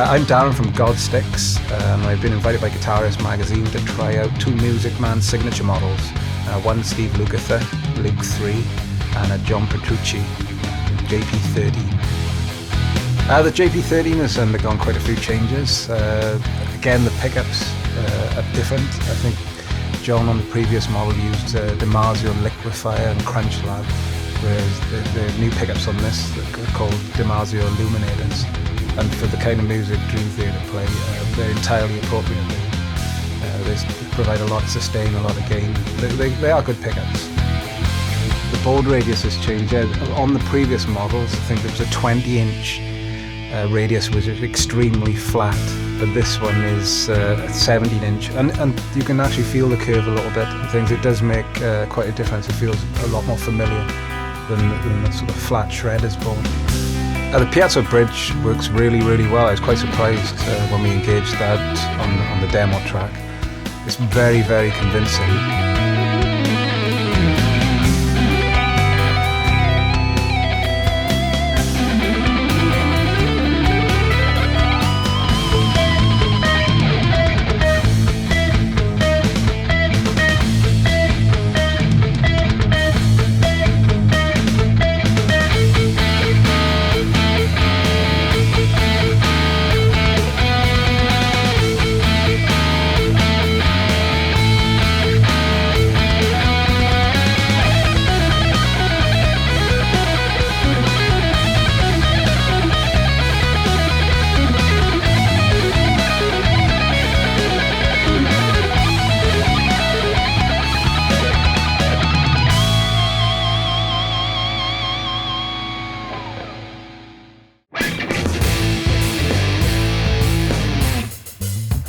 I'm Darran from Godsticks, and I've been invited by Guitarist magazine to try out two Music Man signature models. One Steve Lukather, Luke 3, and a John Petrucci, JP13. The JP13 has undergone quite a few changes. Again, the pickups are different. I think John on the previous model used DiMarzio Liquefier and Crunch Lab, whereas the new pickups on this are called DiMarzio Illuminators. And for the kind of music Dream Theater play, they're entirely appropriate. They provide a lot of sustain, a lot of gain. They are good pickups. The board radius has changed. On the previous models, I think there was a 20-inch radius, which is extremely flat, but this one is 17-inch, and you can actually feel the curve a little bit and things. It does make quite a difference. It feels a lot more familiar than the sort of flat shredders board. The piezo bridge works really, really well. I was quite surprised when we engaged that on the demo track. It's very, very convincing.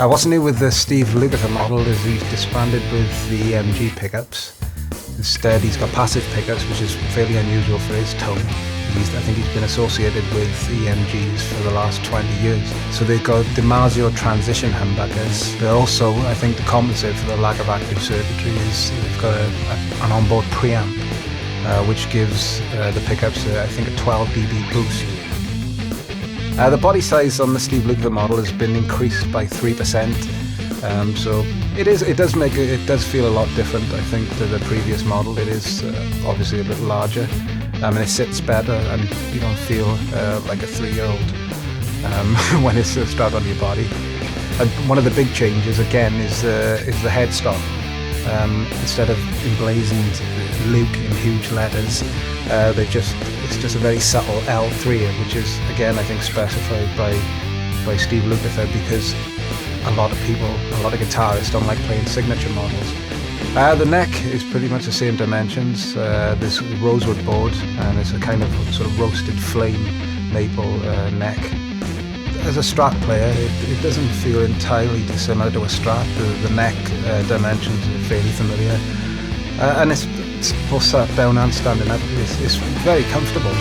What's new with the Steve Lukather model is he's disbanded with the EMG pickups. Instead, he's got passive pickups, which is fairly unusual for his tone. I think he's been associated with EMGs for the last 20 years. So they've got DiMarzio transition humbuckers. They're also, I think, to compensate for the lack of active circuitry, they've got an onboard preamp, which gives the pickups, I think, a 12 dB boost. The body size on the Steve Lukather model has been increased by 3%, so it does feel a lot different, I think, to the previous model. It is obviously a bit larger, and it sits better, and you don't feel like a 3-year-old when it's strapped onto your body. And one of the big changes again is the headstock. Instead of emblazoned Luke in huge letters, it's just a very subtle L3, which is again I think specified by Steve Lukather, because a lot of guitarists don't like playing signature models. The neck is pretty much the same dimensions. This rosewood board, and it's a kind of sort of roasted flame maple neck. As a Strat player, it doesn't feel entirely dissimilar to a Strat. The neck dimensions are fairly familiar, and it's both sat down and standing up. It's very comfortable.